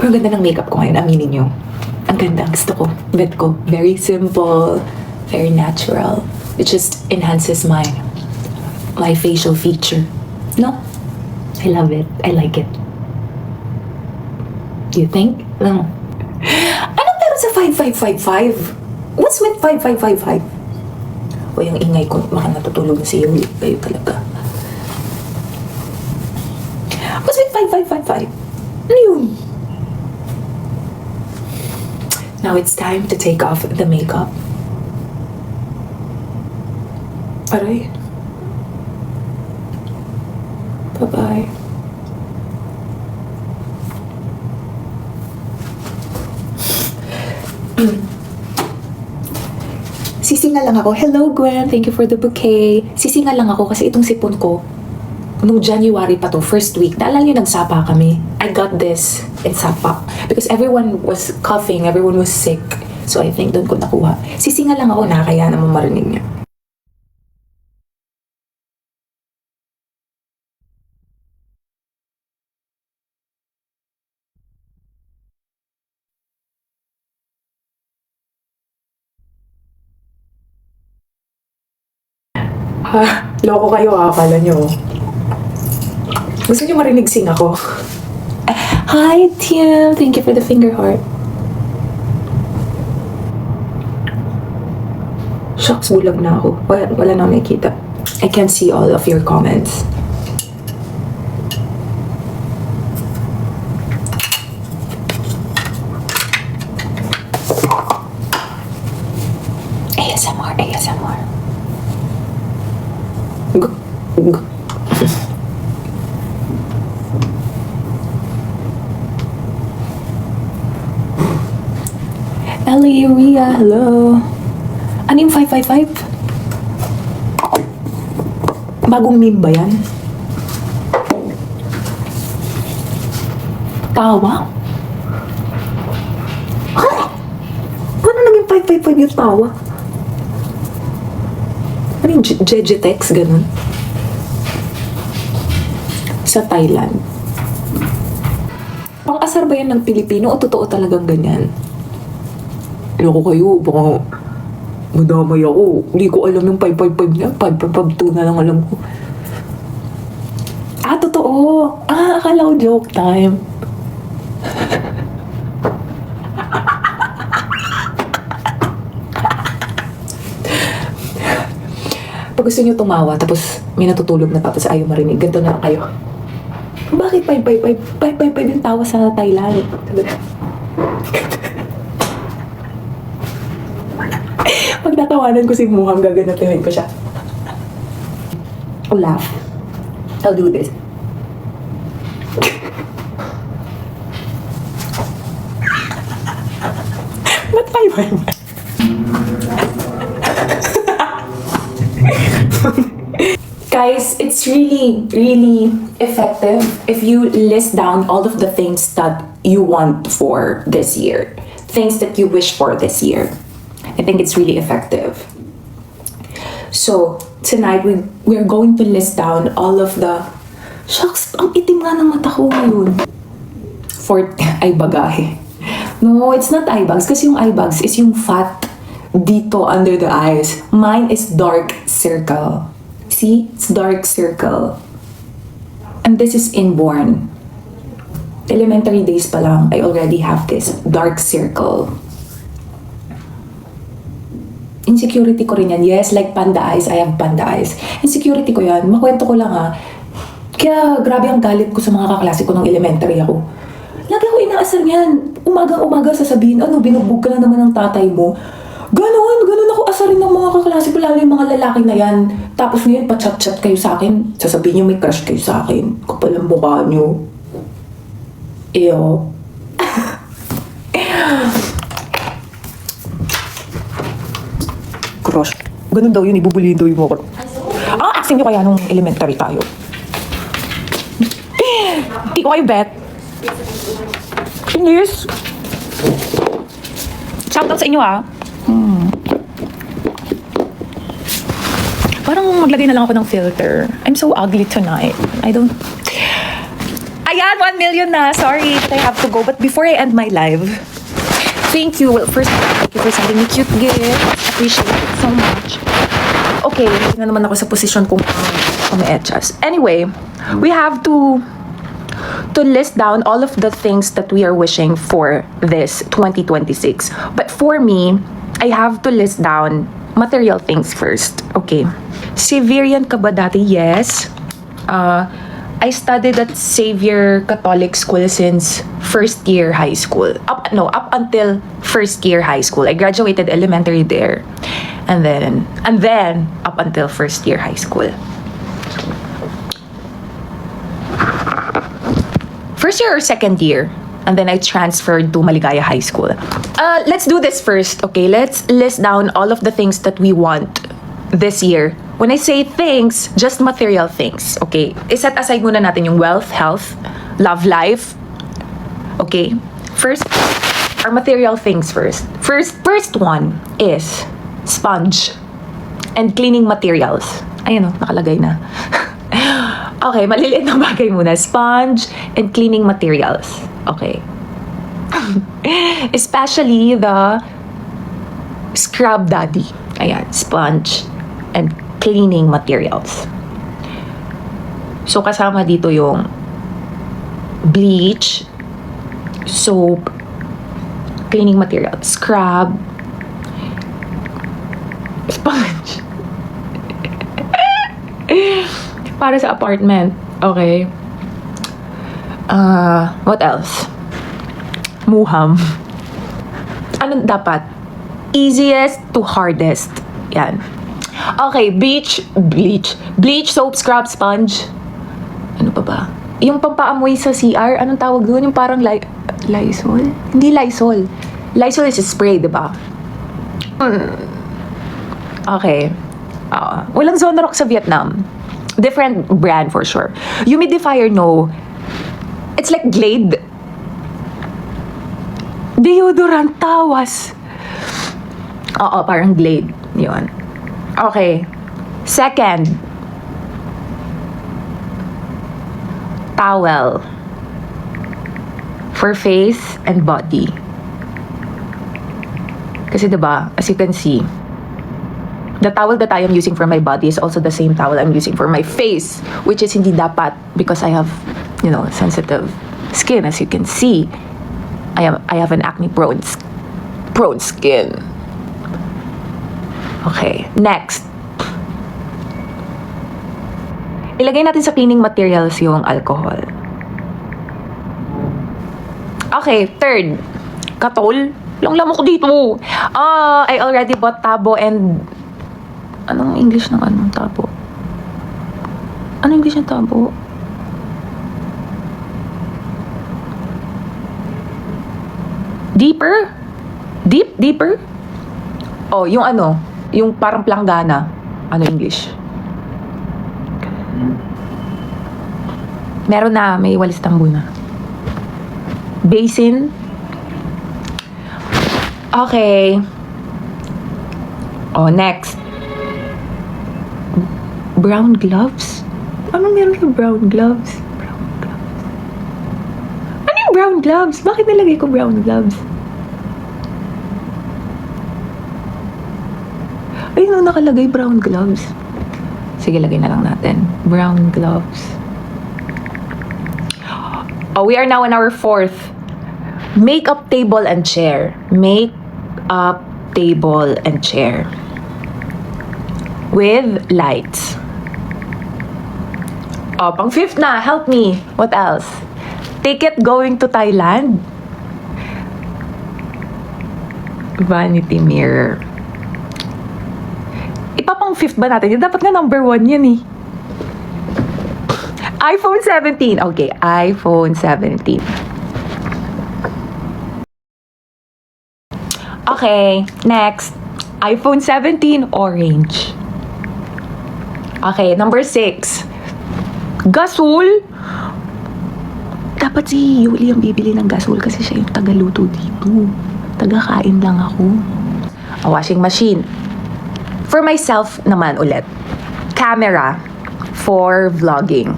Pero ang ganda ng makeup ko ngayon, aminin nyo. Ang ganda, gusto ko. Bet ko. Very simple, very natural. It just enhances my facial feature. No? I love it. I like it. You think? No. Anong meron sa 5555? What's with 5555? O yung ingay ko, baka natutulog na si Yuli. Kayo talaga. What's with 5555? Ano yun? Now it's time to take off the makeup. Aray. Bye-bye. Sisinga lang ako. Hello, Gwen. Thank you for the bouquet. Sisinga lang ako kasi itong sipon ko, nung January pa to, first week, naalala niyo nagsapa kami. I got this in Sapa because everyone was coughing, everyone was sick. So I think doon ko nakuha. Sisinga lang ako na kaya naman marinig niya. Ha, loko kayo akala nyo. Gusto niyo marinig sing ako? Hi, Tim. Thank you for the finger heart. Shucks, bulag na ako. Wala na nakikita. I can't see all of your comments. ASMR, ASMR. Ellie, Ria, hello. Ano yung 555? Bagong meme ba yan? Tawa? Ha? Paano naging 555 yung tawa? Ano yung Jejetex, ganun? Sa Thailand. Pang-asar ba yan ng Pilipino o totoo talagang ganyan? Loko kayo, baka madamay ako. Hindi ko alam yung 555 niya. 552 na lang alam ko. Ah, totoo. Ah, akala ko joke time. Pag gusto nyo tumawa, tapos may natutulog na tapos ayaw marinig, ganito na lang kayo. Bakit 555? 555 yung tawa sa Thailand. Pag natawanan ko si Muhang, gaganapin ko siya. I'll laugh. I'll do this. Ba't 555? Guys, it's really, really effective if you list down all of the things that you want for this year. Things that you wish for this year. I think it's really effective. So, tonight, we're going to list down all of the... Shucks, ang itim nga ng mata ko ngayon. For eye bagahe. No, it's not eye bags. Kasi yung eye bags is yung fat dito under the eyes. Mine is dark circle. See? It's dark circle. And this is inborn. Elementary days pa lang, I already have this dark circle. Insecurity ko rin yan. Yes, like panda eyes, I have panda eyes. Insecurity ko yan. Makwento ko lang ha. Kaya grabe ang galit ko sa mga kaklase ko nung elementary ako. Lagi ako inaasar niyan. Umaga-umaga sasabihin, ano, binugbog ka na naman ng tatay mo. Ganon ako asarin ng mga kaklase ko, lalo yung mga lalaki na yan. Tapos ngayon, pa-chat-chat kayo sa akin. Sasabihin nyo may crush kayo sa akin. Kapal ang mukha nyo. Eyo. Crush. Ganun daw yun, ibubulihin daw yung mga crush. Ah, aksin nyo kaya nung elementary tayo. Hindi ko kayo bet. Inis. Shoutout sa inyo ah. Parang maglagay na lang ako ng filter. I'm so ugly tonight. I Ayan, 1 million na. Sorry, but I have to go. But before I end my live, thank you. Well, first, thank you for sending me cute gifts. Appreciate it so much. Okay, hindi na naman ako sa posisyon kung umi-etchas. Anyway, we have to list down all of the things that we are wishing for this 2026. But for me, I have to list down material things first. Okay. Xaverian ka ba dati? Yes. I studied at Xavier Catholic School since first year high school. Up until first year high school. I graduated elementary there. And then up until first year high school. First year or second year? And then I transferred to Maligaya High School. Let's do this first, okay? Let's list down all of the things that we want this year. When I say things, just material things, okay? Iset aside muna natin yung wealth, health, love life, okay? First, our material things first. First one is sponge and cleaning materials. Ayan o, nakalagay na. Okay, maliliit na bagay muna. Sponge and cleaning materials. Okay. Especially the scrub daddy. Ayan, sponge and cleaning materials. So, kasama dito yung bleach, soap, cleaning materials, scrub, sponge. Para sa apartment. Okay. What else? Muham. Ano dapat? Easiest to hardest. Yan. Okay, bleach, soap, scrub, sponge. Ano pa ba? Yung pampaamoy sa CR, anong tawag doon? Yung parang Lysol? Hindi Lysol. Lysol is a spray, diba? Okay. Walang Zonrox sa Vietnam. Different brand for sure. Humidifier, no. It's like Glade. Deodorant, tawas. Oo, parang Glade. Yun. Okay. Second. Towel. For face and body. Kasi diba, as you can see, the towel that I am using for my body is also the same towel I'm using for my face, which is hindi dapat because I have, sensitive skin. As you can see, I have an acne prone skin. Okay, next. Ilagay natin sa cleaning materials yung alcohol. Okay, third. Katol. Lang ko dito. I already bought tabo and anong English ng tabo? Anong English ng tabo? Deeper? Deeper? Oh, yung yung parang planggana. Ano English? Meron na, may walis tambo na. Basin. Okay. Oh, next. Brown gloves? Ano meron sa brown gloves? Ano yung brown gloves? Bakit nilagay ko brown gloves? Ayun, nakalagay brown gloves. Sige, lagay na lang natin. Brown gloves. Oh, we are now in our fourth. Makeup table and chair. Makeup table and chair. With lights. Oh, pang fifth na. Help me. What else? Ticket going to Thailand. Vanity mirror. Ipapang fifth ba natin? Dapat nga number 1 yan eh. iPhone 17. Okay, iPhone 17. Okay, next. iPhone 17 orange. Okay, number 6. Gasol. Dapat si Yuli ang bibili ng gasol kasi siya yung tagaluto dito. Tagakain lang ako. A washing machine. For myself naman ulit. Camera for vlogging.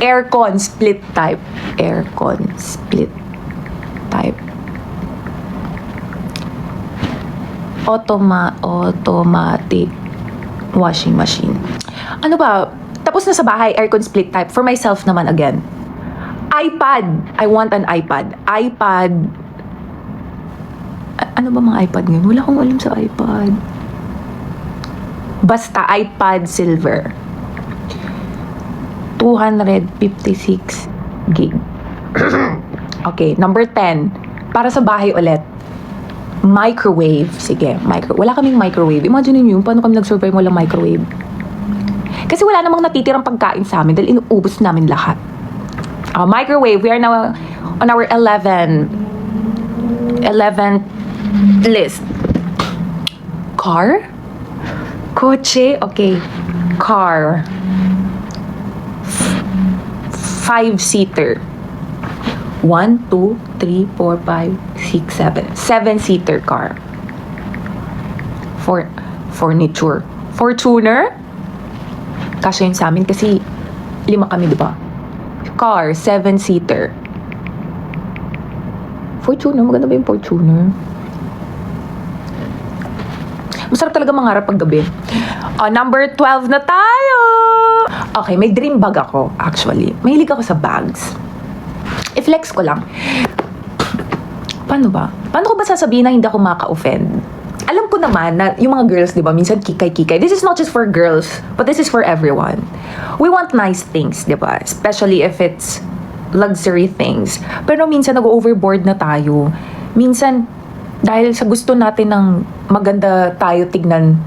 Aircon split type. Aircon split type. Automatic washing machine. Ano ba? Tapos na sa bahay, aircon split type. For myself naman again. iPad. I want an iPad. iPad. Ano ba mga iPad ngayon? Wala akong alam sa iPad. Basta iPad silver. 256 gig. Okay, number 10. Para sa bahay ulit. Microwave. Sige, wala kaming microwave. Imagine niyo paano kami nag-survive walang microwave. Kasi wala namang natitirang pagkain sa amin dahil inuubos namin lahat. Microwave. We are now on our 11th list. Car? Kotse? Okay. Car. 5-seater. 1, 2, 3, 4, 5, 6, 7. 7-seater car. Furniture. Fortuner? Kasi yun sa amin kasi 5 kami, diba? Car, 7-seater. Fortuner, maganda ba yung Fortuner? Masarap talaga mangarap pag gabi. Number 12 na tayo! Okay, may dream bag ako, actually. Mahilig ako sa bags. I-flex ko lang. Paano ba? Paano ko ba sasabihin na hindi ako maka-offend? Alam ko naman na yung mga girls, di ba, minsan kikay-kikay. This is not just for girls, but this is for everyone. We want nice things, di ba? Especially if it's luxury things. Pero minsan nag-overboard na tayo. Minsan, dahil sa gusto natin ng maganda tayo tignan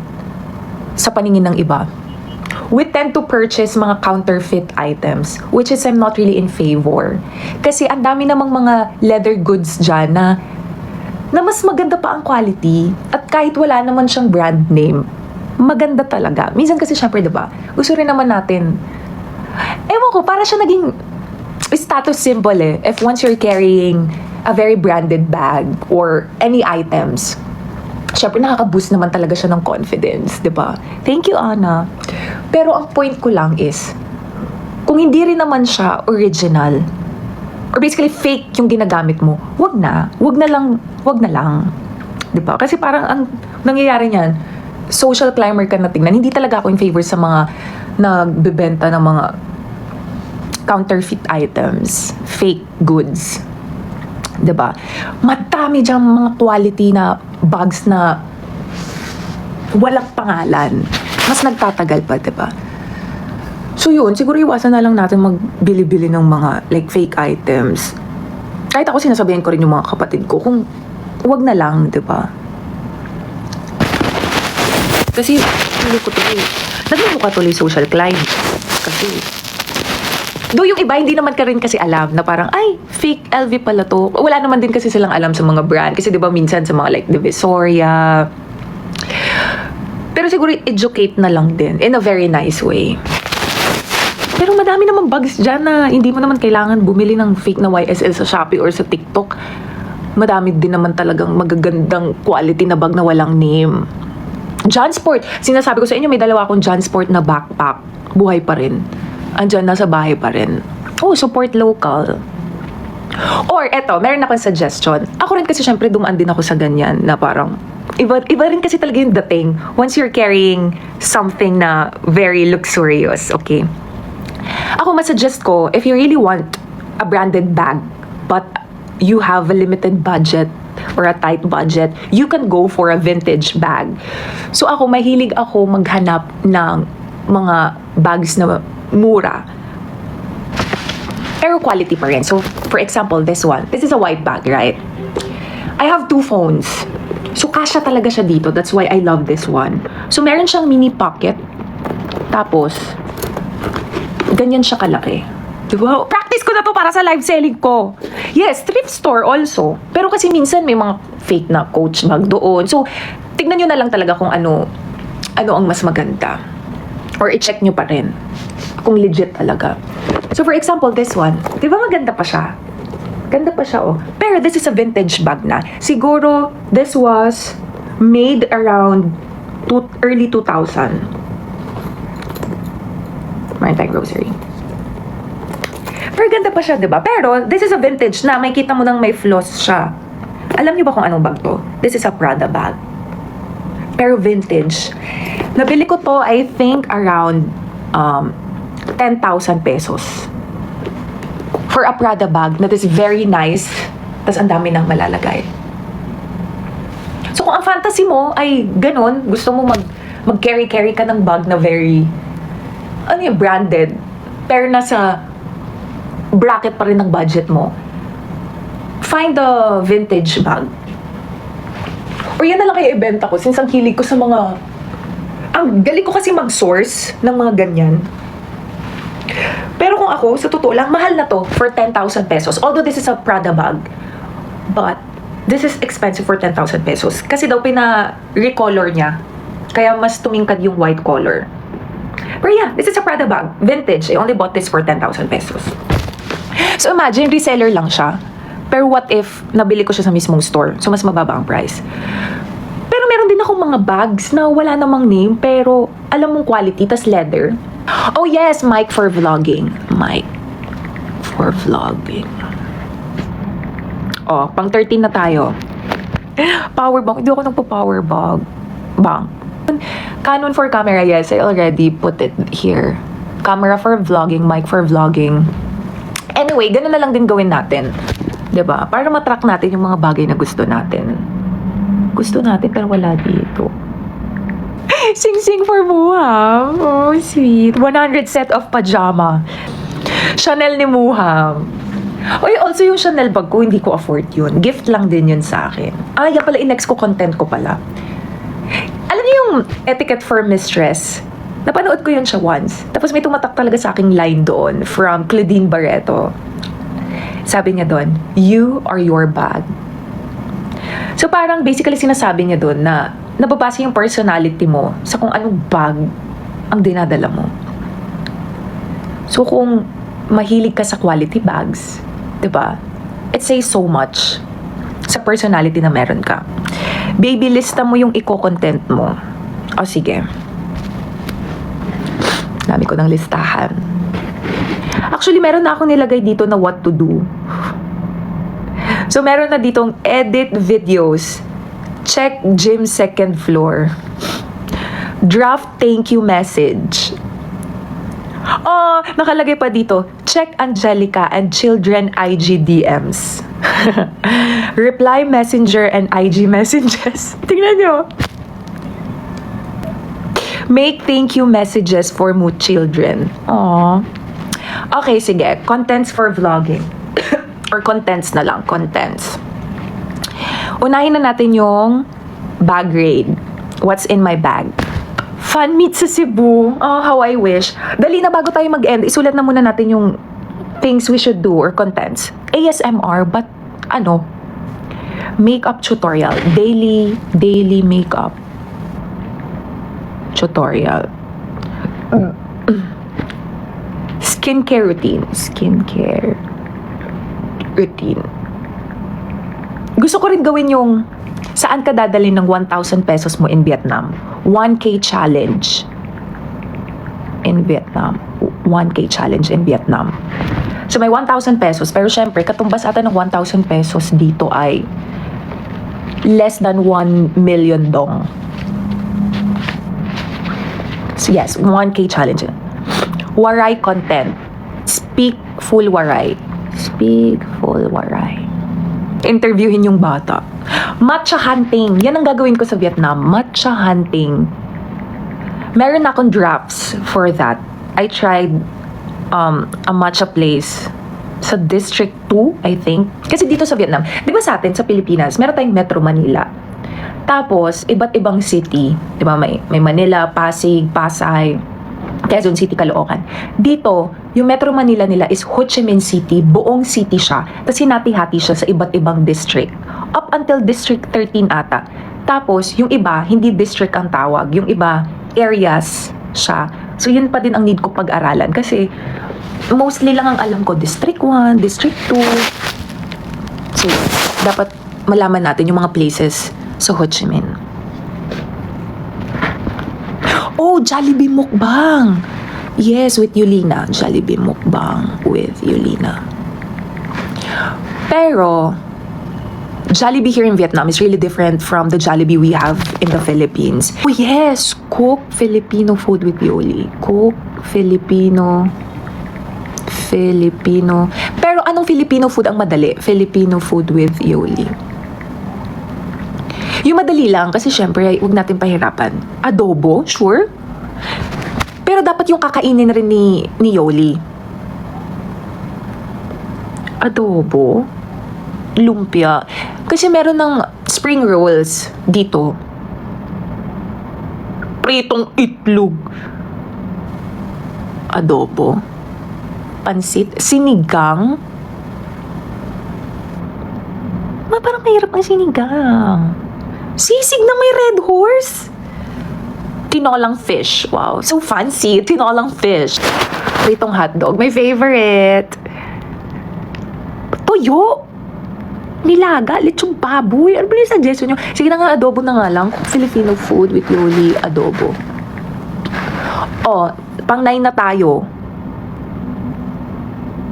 sa paningin ng iba, we tend to purchase mga counterfeit items, which is I'm not really in favor. Kasi ang dami namang mga leather goods dyan na mas maganda pa ang quality at kahit wala naman siyang brand name, maganda talaga. Minsan kasi syempre, diba, gusto rin naman natin, ewan ko, para siya naging status symbol eh. If once you're carrying a very branded bag or any items, syempre nakaka-boost naman talaga siya ng confidence, diba? Thank you, Ana. Pero ang point ko lang is, kung hindi rin naman siya original, or basically fake yung ginagamit mo, wag na lang. Diba? Kasi parang ang nangyayari niyan, social climber ka na tingnan. Hindi talaga ako in favor sa mga nagbebenta ng mga counterfeit items, fake goods. Diba? Madami dyan mga quality na bags na walang pangalan. Mas nagtatagal pa, diba? So yun, siguro iwasan na lang natin magbili-bili ng mga like fake items. Kahit ako sinasabihan ko rin yung mga kapatid ko, kung wag na lang, diba? Kasi hindi ko tuloy. Nagmumukha tuloy social climb. Kasi do yung iba, hindi naman ka rin kasi alam na parang, ay, fake LV pala to. Wala naman din kasi silang alam sa mga brand. Kasi diba minsan sa mga like Divisoria. Pero siguro educate na lang din in a very nice way. Pero madami naman bags dyan na hindi mo naman kailangan bumili ng fake na YSL sa Shopee or sa TikTok. Madami din naman talagang magagandang quality na bag na walang name. Jansport. Sinasabi ko sa inyo, may dalawa akong Jansport na backpack. Buhay pa rin. Andyan, nasa bahay pa rin. Oh, support local. Or, eto, meron akong suggestion. Ako rin kasi syempre dumaan din ako sa ganyan na parang, iba rin kasi talaga yung dating once you're carrying something na very luxurious, okay? Ako, masuggest ko, if you really want a branded bag, but you have a limited budget or a tight budget, you can go for a vintage bag. So ako, mahilig ako maghanap ng mga bags na mura. Pero quality pa rin. So, for example, this one. This is a white bag, right? I have 2 phones. So, kasya talaga siya dito. That's why I love this one. So, meron siyang mini pocket. Tapos, ganyan siya kalaki. Diba? Practice ko na to para sa live selling ko. Yes, thrift store also. Pero kasi minsan may mga fake na Coach bag doon. So, tignan nyo na lang talaga kung ano ang mas maganda. Or i-check nyo pa rin kung legit talaga. So, for example, this one. Di ba maganda pa siya? Ganda pa siya, oh. Pero this is a vintage bag na. Siguro, this was made around early 2000. Maritime Grocery. Pero ganda pa siya, diba? Pero, this is a vintage na may kita mo nang may floss siya. Alam niyo ba kung anong bag to? This is a Prada bag. Pero vintage. Nabili ko to, I think, around 10,000 pesos. For a Prada bag that is very nice. Tas ang dami nang malalagay. So, kung ang fantasy mo ay ganun, gusto mo mag-carry-carry ka ng bag na very, branded, pero nasa bracket pa rin ng budget mo, find a vintage bag. Or yan na lang kaya ibenta ko, since ang hilig ko sa mga, ang galing ko kasi mag-source ng mga ganyan. Pero kung ako, sa totoo lang, mahal na to for 10,000 pesos. Although this is a Prada bag, but this is expensive for 10,000 pesos. Kasi daw pina-recolor niya. Kaya mas tumingkad yung white color. But yeah, this is a Prada bag. Vintage. I only bought this for 10,000 pesos. So imagine, reseller lang siya. Pero what if nabili ko siya sa mismong store? So mas mababa ang price. Pero meron din akong mga bags na wala namang name, pero alam mong quality, tas leather. Oh yes, mic for vlogging. Mic for vlogging. Oh, pang 13 na tayo. Power bank. Hindi ako nagpa-power bank. Canon for camera, yes, I already put it here. Camera for vlogging, mic for vlogging. Anyway, ganun na lang din gawin natin. 'Di ba? Para matrack natin yung mga bagay na gusto natin. Gusto natin pero wala dito. Sing-sing for Muham. Oh, sweet. 100 set of pajama. Chanel ni Muham. Oy, also yung Chanel bag ko, hindi ko afford yun. Gift lang din yun sa akin. Yan pala, in-next ko content ko pala. Alam niyo yung Etiquette for Mistress? Napanood ko yun siya once. Tapos may tumatak talaga sa aking line doon from Claudine Barreto. Sabi niya doon, you are your bag. So parang basically sinasabi niya doon na nababasa yung personality mo sa kung anong bag ang dinadala mo. So kung mahilig ka sa quality bags, 'di ba? It says so much sa personality na meron ka. Baby, lista mo yung i-content mo. O sige. Dami ko ng listahan. Actually, meron na akong nilagay dito na what to do. So, meron na ditong edit videos. Check gym second floor. Draft thank you message. Oh, nakalagay pa dito. Check Angelica and children IG DMs. Reply messenger and IG messages. Tingnan nyo. Make thank you messages for mood children. Aww. Okay, sige. Contents for vlogging. Or contents na lang. Contents. Unahin na natin yung bag raid. What's in my bag? Fun meet sa Cebu. Oh, how I wish. Dali na bago tayo mag-end. Isulat na muna natin yung things we should do or contents. ASMR, but makeup tutorial. Daily makeup tutorial. Skincare routine. Gusto ko rin gawin yung saan ka dadalhin ng 1,000 pesos mo in Vietnam. 1K challenge in Vietnam. 1K challenge in Vietnam. So may 1,000 pesos. Pero syempre, katumbas ata ng 1,000 pesos dito ay less than 1 million dong. So yes, 1K challenge. Waray content. Speak full waray. Interviewin yung bata. Matcha hunting. Yan ang gagawin ko sa Vietnam. Matcha hunting. Meron akong drafts for that. I tried a matcha place sa District 2, I think. Kasi dito sa Vietnam, di ba sa atin, sa Pilipinas, meron tayong Metro Manila. Tapos, iba't ibang city. Di ba, may Manila, Pasig, Pasay, Quezon City, Caloocan. Dito, yung Metro Manila nila is Ho Chi Minh City, buong city siya. Tapos hinati-hati siya sa iba't ibang district. Up until District 13 ata. Tapos, yung iba, hindi district ang tawag. Yung iba, areas siya. So, yun pa din ang need ko pag-aralan. Kasi, mostly lang ang alam ko, District 1, District 2. So, dapat malaman natin yung mga places sa Ho Chi Minh. Oh, Jollibee mukbang. Yes, with Yulina. Jollibee mukbang with Yulina. Pero, Jollibee here in Vietnam is really different from the Jollibee we have in the Philippines. Oh yes, cook Filipino food with Yoli. Cook Filipino. Pero anong Filipino food ang madali? Filipino food with Yoli. Yung madali lang, kasi syempre, huwag natin pahirapan. Adobo, sure. Pero dapat yung kakainin rin ni Yoli. Adobo. Lumpia. Kasi meron ng spring rolls dito. Pritong itlog. Adobo. Pansit. Sinigang. Parang mahirap ang sinigang. Sisig na may red horse. Tinolang fish. Wow, so fancy. Tinolang fish. Pritong hotdog. My favorite. Toyo. Nilaga. Lechong baboy. Ano ba yung suggestion nyo? Sige na nga, adobo na nga lang. Filipino food with Yoli adobo. Oh, pang 9 na tayo.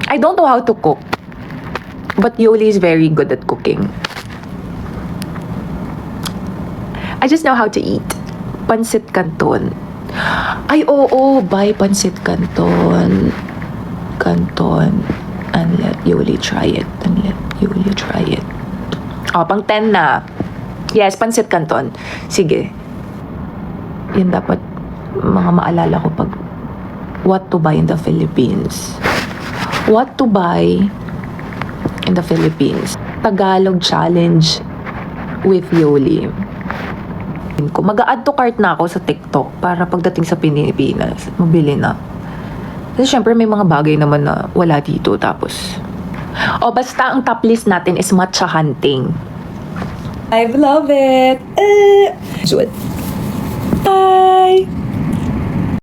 I don't know how to cook. But Yoli is very good at cooking. I just know how to eat. Pansit Canton. Ay, oo, buy Pansit Canton. And let Yoli try it. Oh, pang 10 na. Yes, Pansit Canton. Sige. Yan dapat mga maalala ko pag what to buy in the Philippines. What to buy in the Philippines. Tagalog challenge with Yoli. Mag-a-add to cart na ako sa TikTok para pagdating sa Pilipinas, mabili na. Kasi syempre may mga bagay naman na wala dito. Tapos, basta ang top list natin is matcha hunting. I love it! Good.